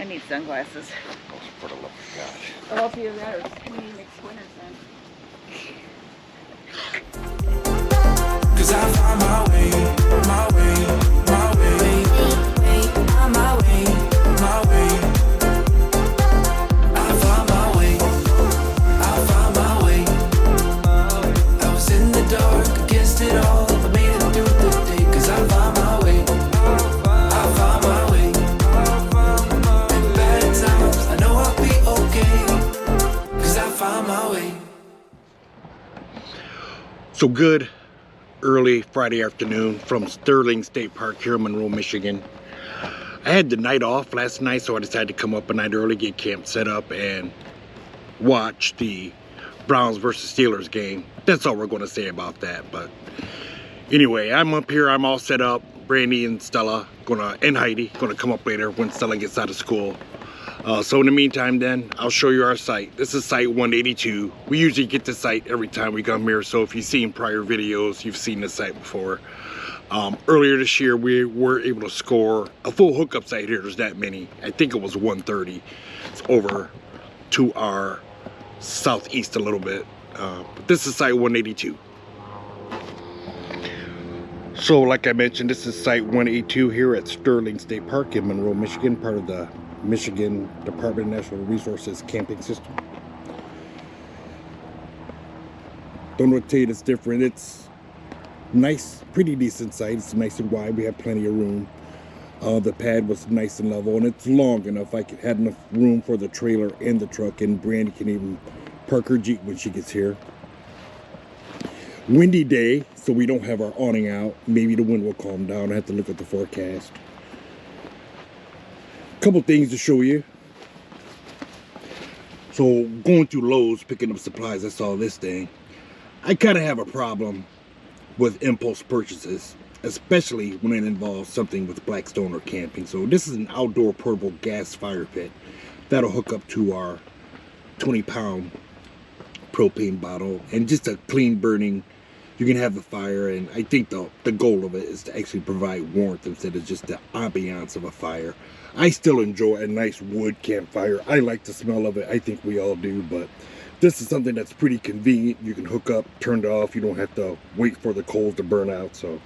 I need sunglasses. Oh, for the love of God. Oh, if either that or Queen McSwinters then. Cause I find my way, my way, my way, my way, my way. I find my way, I found my way. I was in the dark against it all, but made it through the day. Cause I found my way, I found my way. In bad times, I know I'll be okay. Cause I found my way. So good early Friday afternoon from Sterling State Park here in Monroe, Michigan. I had the night off last night, so I decided to come up a night early, get camp set up, and watch the Browns versus Steelers game. That's all we're going to say about that. But anyway, I'm up here, I'm all set up. Brandy and Stella and Heidi gonna come up later when Stella gets out of school. So in the meantime then, I'll show you our site. This is site 182. We usually get the site every time we come here, so if you've seen prior videos, you've seen the site before. Earlier this year, we were able to score a full hookup site here. There's that many. I think it was 130. It's over to our southeast a little bit. But this is site 182. So like I mentioned, this is site 182 here at Sterling State Park in Monroe, Michigan, part of the Michigan Department of Natural Resources camping system. Don't know what to tell you that's different. It's nice, pretty decent site. It's nice and wide. We have plenty of room. The pad was nice and level, and it's long enough. I had enough room for the trailer and the truck, and Brandy can even park her Jeep when she gets here. Windy day, so we don't have our awning out. Maybe the wind will calm down. I have to look at the forecast. Couple things to show you. So going through Lowe's picking up supplies, I saw this thing. I kind of have a problem with impulse purchases, especially when it involves something with Blackstone or camping. So this is an outdoor portable gas fire pit that'll hook up to our 20-pound propane bottle, and just a clean burning. You can have the fire, and I think the goal of it is to actually provide warmth instead of just the ambiance of a fire. I still enjoy a nice wood campfire. I like the smell of it. I think we all do, but this is something that's pretty convenient. You can hook up, turn it off. You don't have to wait for the coals to burn out. So I'm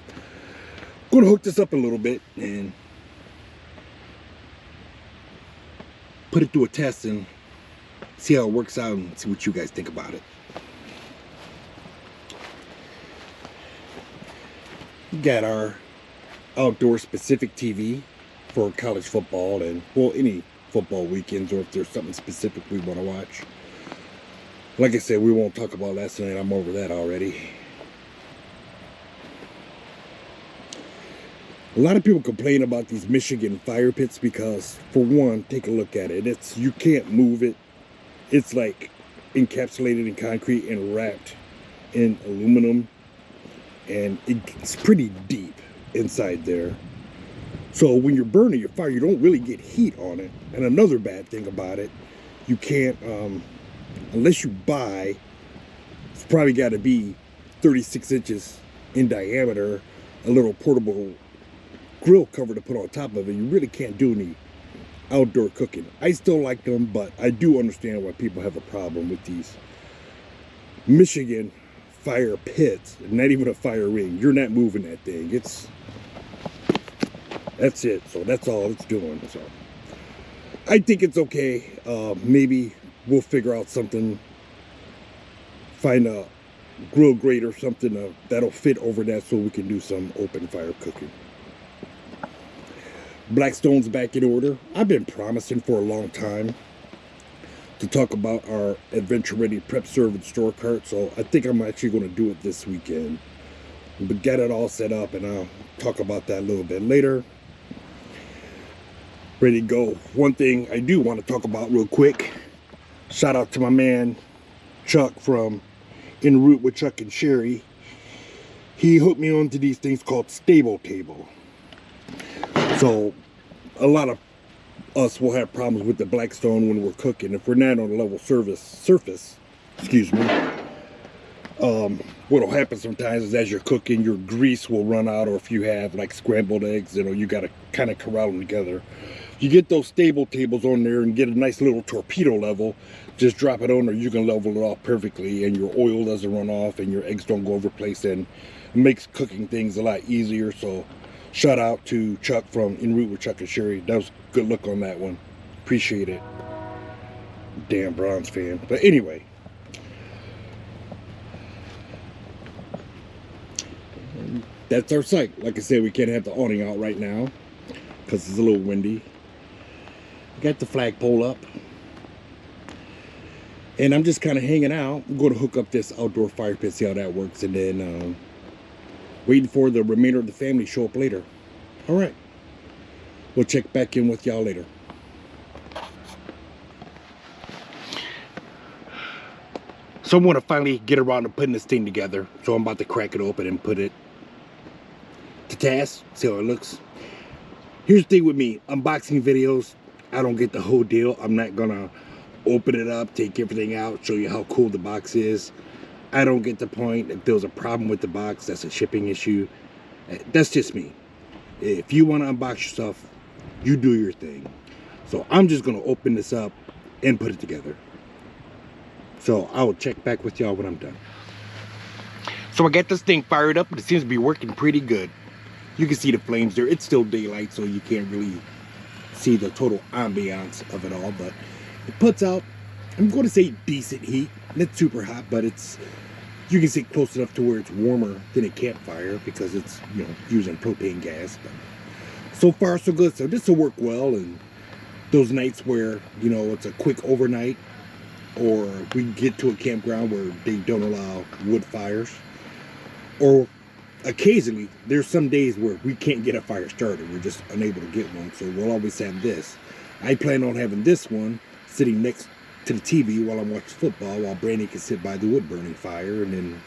going to hook this up a little bit and put it through a test and see how it works out and see what you guys think about it. We got our outdoor specific TV for college football and, well, any football weekends, or if there's something specific we want to watch. Like I said, we won't talk about last night. I'm over that already. A lot of people complain about these Michigan fire pits because, for one, take a look at it. You can't move it. It's like encapsulated in concrete and wrapped in aluminum, and it's pretty deep inside there. So when you're burning your fire, you don't really get heat on it. And another bad thing about it, you can't, unless you buy, it's probably got to be 36 inches in diameter, a little portable grill cover to put on top of it. You really can't do any outdoor cooking. I still like them, but I do understand why people have a problem with these Michigan fire pits. Not even a fire ring. You're not moving that thing. That's it. So that's all it's doing. So I think it's okay. Maybe we'll figure out something, find a grill grate or something that'll fit over that so we can do some open fire cooking. Blackstone's back in order. I've been promising for a long time to talk about our Adventure Ready Prep Serve and Store cart, so I think I'm actually going to do it this weekend. But get it all set up, and I'll talk about that a little bit later. Ready to go. One thing I do want to talk about real quick. Shout out to my man Chuck from En Route with Chuck and Sherry. He hooked me onto these things called Stable Table. So a lot of us will have problems with the Blackstone when we're cooking. If we're not on a level surface, excuse me, What'll happen sometimes is as you're cooking, your grease will run out, or if you have like scrambled eggs, you know, you got to kind of corral them together. You get those stable tables on there and get a nice little torpedo level, just drop it on there, you can level it off perfectly, and your oil doesn't run off and your eggs don't go over place, and it makes cooking things a lot easier. So shout out to Chuck from En Route with Chuck and Sherry. That was good look on that one. Appreciate it. Damn Browns fan. But anyway, that's our site. Like I said, we can't have the awning out right now because it's a little windy. Got the flagpole up, and I'm just kind of hanging out. I'm going to hook up this outdoor fire pit, see how that works, and then waiting for the remainder of the family to show up later. All right, we'll check back in with y'all later. So I'm going to finally get around to putting this thing together. So I'm about to crack it open and put it to task, see how it looks. Here's the thing with me, unboxing videos, I don't get the whole deal. I'm not gonna open it up, take everything out, show you how cool the box is. I don't get the point. If there's a problem with the box, that's a shipping issue. That's just me. If you want to unbox your stuff, you do your thing. So I'm just gonna open this up and put it together. So I will check back with y'all when I'm done. So I got this thing fired up, and it seems to be working pretty good. You can see the flames there. It's still daylight, so you can't really see the total ambiance of it all, but it puts out, I'm going to say, decent heat. Not super hot, but it's, you can see close enough to where it's warmer than a campfire because it's, you know, using propane gas. But so far so good. So this will work well, and those nights where, you know, it's a quick overnight, or we get to a campground where they don't allow wood fires, or occasionally there's some days where we can't get a fire started, we're just unable to get one, so we'll always have this. I plan on having this one sitting next to the TV while I'm watching football, while Brandy can sit by the wood burning fire, and then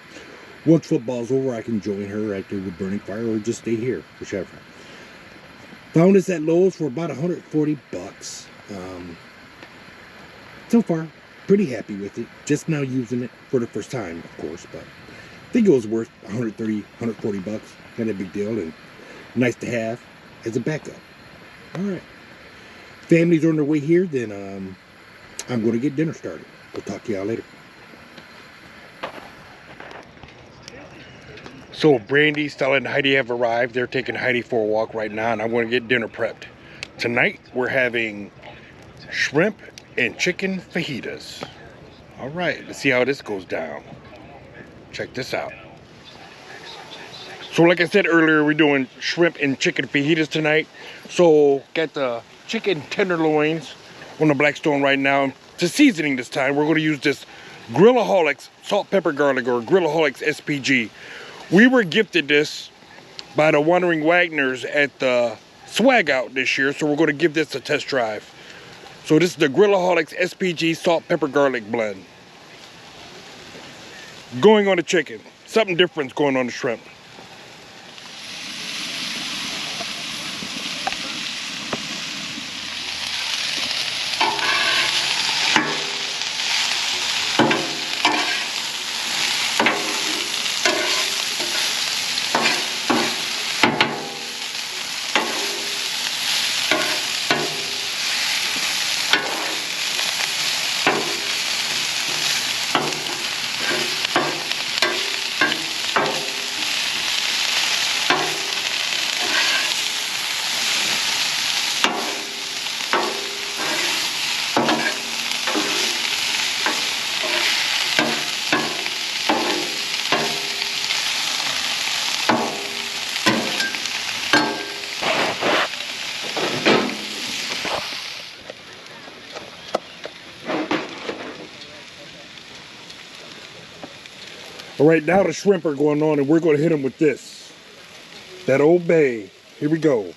once football's over I can join her at the wood burning fire, or just stay here, whichever. Found this at Lowe's for about 140 bucks. So far pretty happy with it, just now using it for the first time, of course, but I think it was worth 130, 140 bucks. Not a big deal, and nice to have as a backup. All right. Families are on their way here, then I'm going to get dinner started. We'll talk to y'all later. So Brandy, Stella, and Heidi have arrived. They're taking Heidi for a walk right now, and I'm going to get dinner prepped. Tonight, we're having shrimp and chicken fajitas. All right, let's see how this goes down. Check this out. So like I said earlier, we're doing shrimp and chicken fajitas tonight. So got the chicken tenderloins on the Blackstone right now. To seasoning this time, we're going to use this Grillaholics salt pepper garlic, or Grillaholics SPG. We were gifted this by the Wandering Wagners at the swag out this year, so we're going to give this a test drive. So this is the Grillaholics SPG salt pepper garlic blend. Going on the chicken. Something different's going on the shrimp. All right, now the shrimp are going on, and we're going to hit them with this. That Old Bay. Here we go.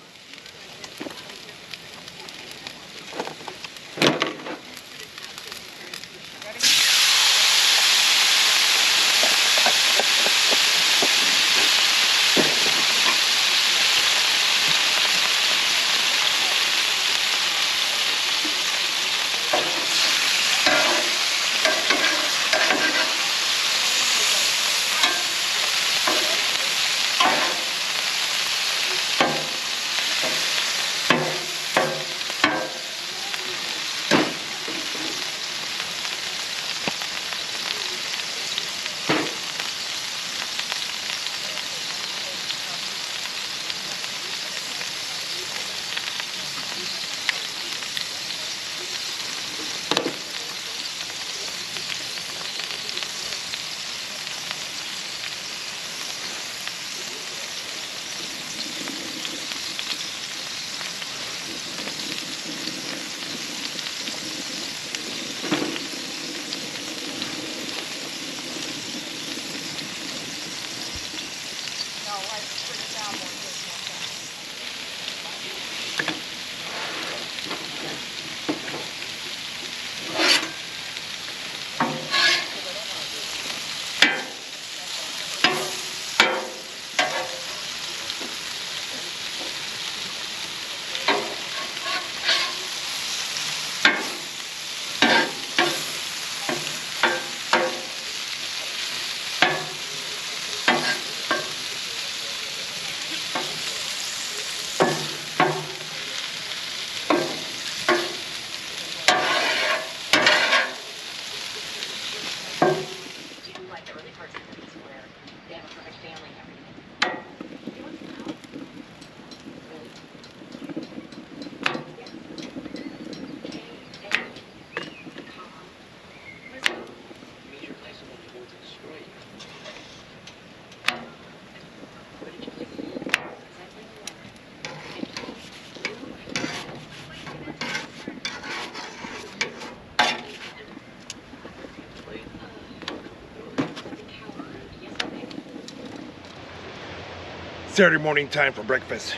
Saturday morning time for breakfast.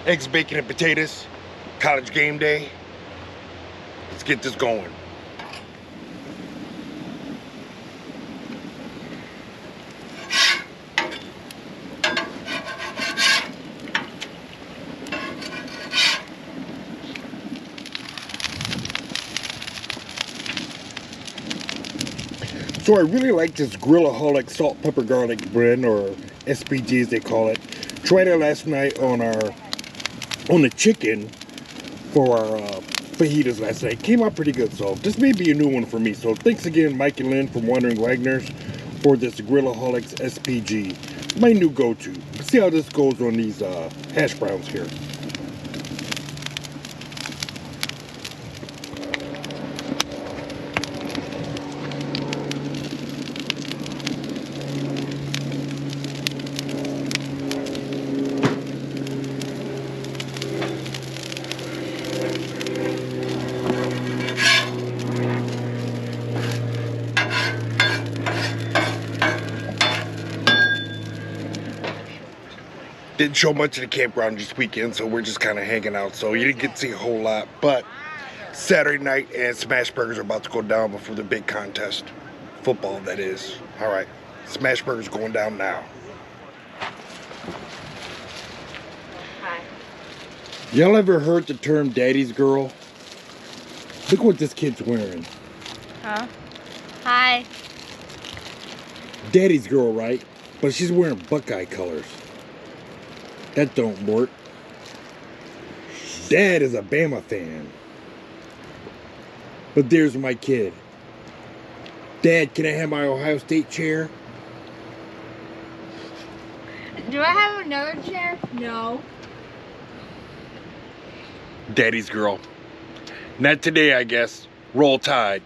Eggs, bacon, and potatoes. College game day. Let's get this going. So I really like this Grillaholic salt pepper garlic bread, or SPG as they call it. Tried it last night on the chicken for our fajitas last night. Came out pretty good, so this may be a new one for me. So thanks again, Mike and Lynn from Wandering Wagner's, for this Grillaholics SPG. My new go-to. Let's see how this goes on these hash browns here. Didn't show much of the campground this weekend, so we're just kind of hanging out. So you didn't get to see a whole lot. But Saturday night and Smash Burgers are about to go down before the big contest. Football, that is. All right, Smash Burgers going down now. Hi. Y'all ever heard the term daddy's girl? Look what this kid's wearing. Huh? Hi. Daddy's girl, right? But she's wearing Buckeye colors. That don't work. Dad is a Bama fan. But there's my kid. Dad, can I have my Ohio State chair? Do I have another chair? No. Daddy's girl. Not today, I guess. Roll Tide.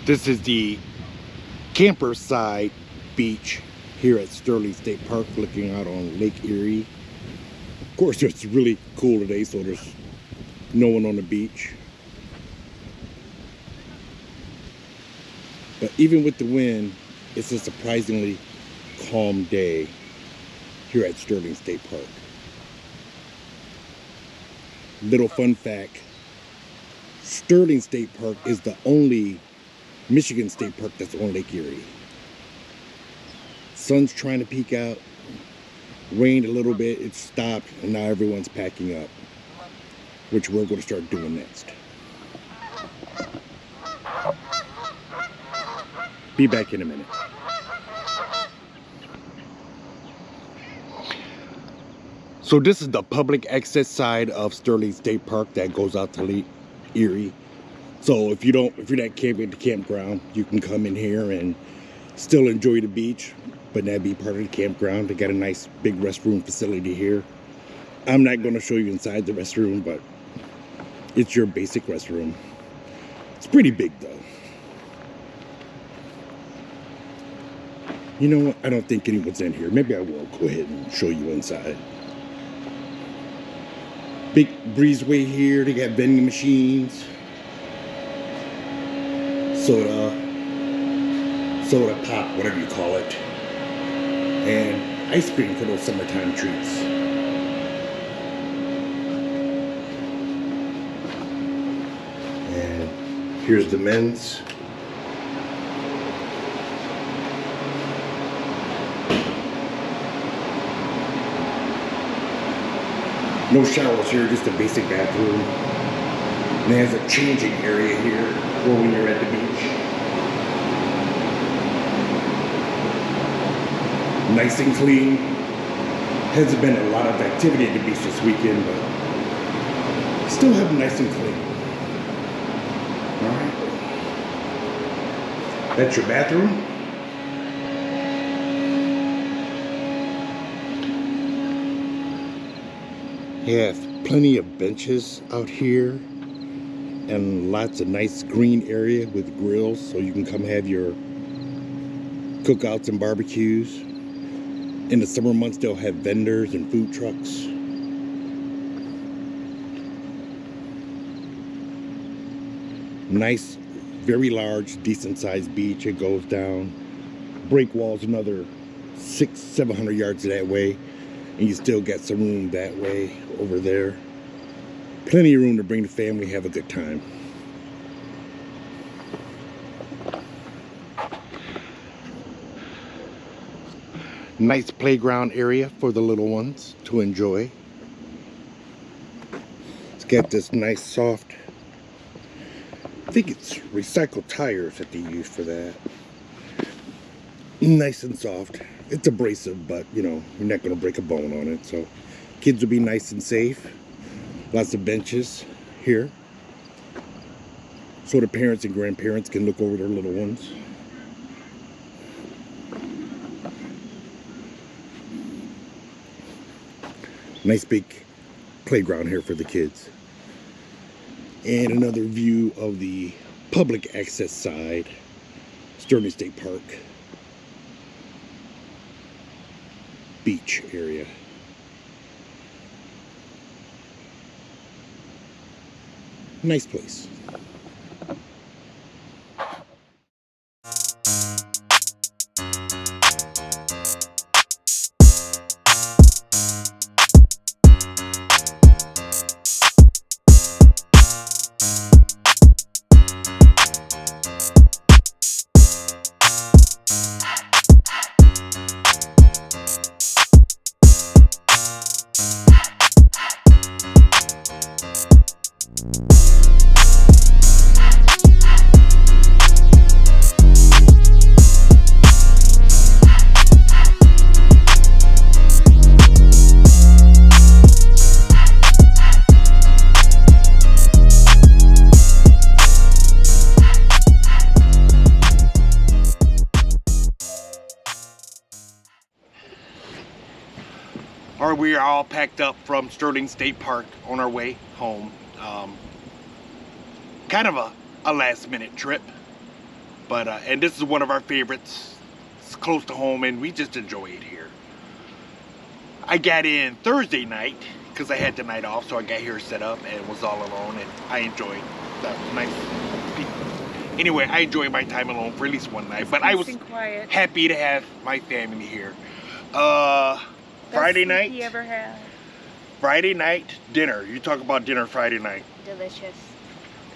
This is the camper side beach here at Sterling State Park, looking out on Lake Erie. Of course, it's really cool today, so there's no one on the beach. But even with the wind, it's a surprisingly calm day here at Sterling State Park. Little fun fact, Sterling State Park is the only Michigan State Park that's on Lake Erie. Sun's trying to peek out, rained a little bit, it stopped, and now everyone's packing up, which we're going to start doing next. Be back in a minute. So this is the public access side of Sterling State Park that goes out to Lake Erie. So if you're not camping at the campground, you can come in here and still enjoy the beach, but not be part of the campground. They got a nice big restroom facility here. I'm not going to show you inside the restroom, but it's your basic restroom. It's pretty big though. You know what? I don't think anyone's in here. Maybe I will go ahead and show you inside. Big breezeway here. They got vending machines. Soda pop, whatever you call it. And ice cream for those summertime treats. And here's the men's. No showers here, just a basic bathroom. And it has a changing area here for when you're at the beach. Nice and clean. Hasn't been a lot of activity at the beach this weekend, but still have it nice and clean. Alright. That's your bathroom. You have plenty of benches out here and lots of nice green area with grills, so you can come have your cookouts and barbecues. In the summer months, they'll have vendors and food trucks. Nice, very large, decent sized beach. It goes down. Break walls another 600-700 yards that way. And you still got some room that way over there. Plenty of room to bring the family, have a good time. Nice playground area for the little ones to enjoy. It's got this nice soft, I think it's recycled tires that they use for that. Nice and soft. It's abrasive, but you know, you're not going to break a bone on it. So kids will be nice and safe. Lots of benches here, so the parents and grandparents can look over their little ones. Nice big playground here for the kids. And another view of the public access side, Sterling State Park beach area. Nice place. We are all packed up from Sterling State Park on our way home. Kind of a last minute trip. But and this is one of our favorites. It's close to home, and we just enjoy it here. I got in Thursday night because I had the night off, so I got here set up and was all alone, and I enjoyed that nice people. Anyway, I enjoyed my time alone for at least one night, but I was happy to have my family here. Friday night. You ever had? Friday night dinner. You talk about dinner Friday night. Delicious.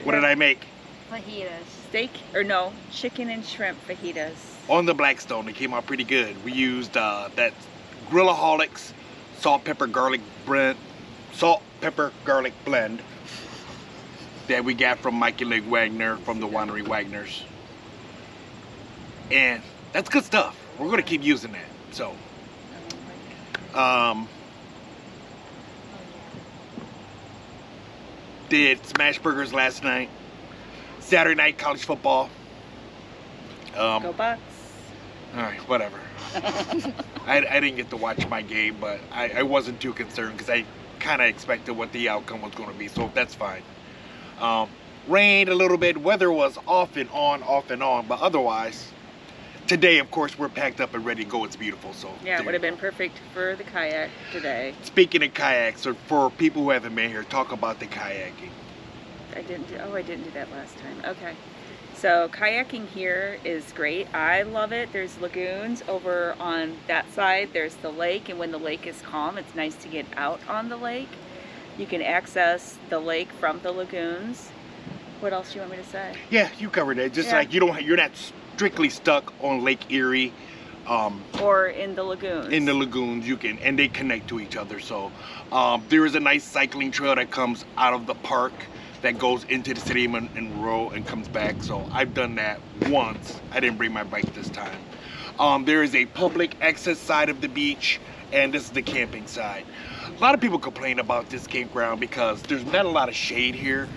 What did I make? Fajitas. Steak, or no, chicken and shrimp fajitas. On the Blackstone, they came out pretty good. We used that Grillaholics salt pepper garlic blend that we got from Mike and Leg Wagner from the Winery Wagners, and that's good stuff. We're gonna keep using that. So did smash burgers last night. Saturday night college football. Go Bucks. All right, whatever. I didn't get to watch my game, but I wasn't too concerned because I kind of expected what the outcome was going to be, so that's fine. Rained a little bit. Weather was off and on, but otherwise, today, of course, we're packed up and ready to go. It's beautiful, so. Yeah, it would have been perfect for the kayak today. Speaking of kayaks, or for people who haven't been here, talk about the kayaking. I didn't do that last time. Okay. So kayaking here is great. I love it. There's lagoons over on that side. There's the lake, and when the lake is calm, it's nice to get out on the lake. You can access the lake from the lagoons. What else do you want me to say? Yeah, you covered it. Just like you're not strictly stuck on Lake Erie. Or in the lagoons. In the lagoons, you can, and they connect to each other. So there is a nice cycling trail that comes out of the park that goes into the city of Monroe and comes back. So I've done that once. I didn't bring my bike this time. There is a public access side of the beach, and this is the camping side. A lot of people complain about this campground because there's not a lot of shade here.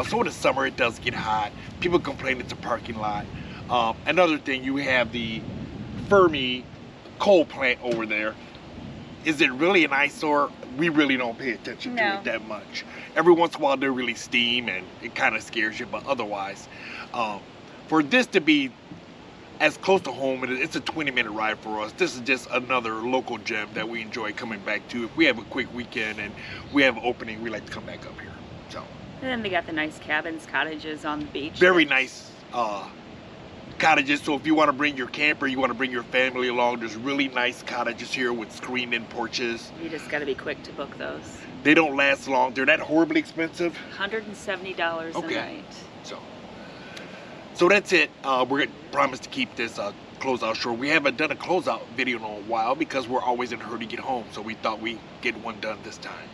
So in the summer it does get hot. People complain it's a parking lot. Another thing, you have the Fermi coal plant over there. Is it really an eyesore? We really don't pay attention to it that much. Every once in a while they release steam and it kind of scares you, but otherwise, for this to be as close to home, it's a 20-minute ride for us. This is just another local gem that we enjoy coming back to. If we have a quick weekend and we have an opening, we like to come back up here. So. And then they got the nice cabins, cottages on the beach. Very nice cottages. So if you want to bring your camper, you want to bring your family along, there's really nice cottages here with screened-in porches. You just got to be quick to book those. They don't last long. They're not horribly expensive. $170 a night. So that's it. We're going to promise to keep this closeout short. We haven't done a closeout video in a while because we're always in a hurry to get home. So we thought we'd get one done this time.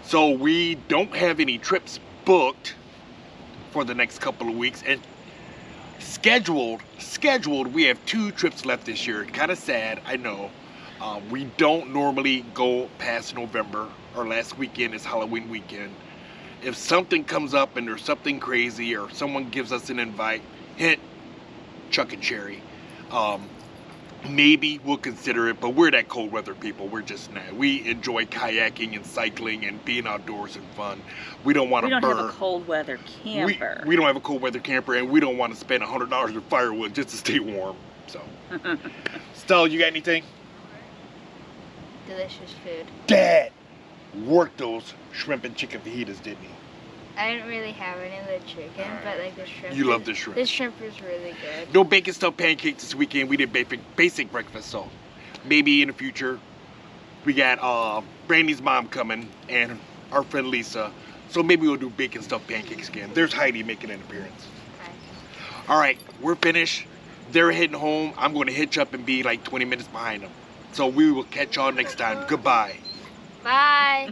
So we don't have any trips booked for the next couple of weeks. And scheduled, we have 2 trips left this year. Kind of sad, I know. We don't normally go past November. Our last weekend is Halloween weekend. If something comes up and there's something crazy or someone gives us an invite, hint, Chuck and Cherry, maybe we'll consider it, but we're that cold weather people. We're just not. We enjoy kayaking and cycling and being outdoors and fun. We don't want to burn. We don't have a cold weather camper. We don't have a cold weather camper, and we don't want to spend $100 of firewood just to stay warm. So, Stella, you got anything? Delicious food. Dad worked those shrimp and chicken fajitas, didn't he? I didn't really have any of the chicken, but like the shrimp. You love the shrimp. The shrimp was really good. No bacon stuffed pancakes this weekend. We did basic breakfast, so maybe in the future. We got Brandy's mom coming and our friend Lisa, so maybe we'll do bacon stuffed pancakes again. There's Heidi making an appearance. Okay. All right, we're finished. They're heading home. I'm going to hitch up and be like 20 minutes behind them. So we will catch y'all next time. Goodbye. Bye.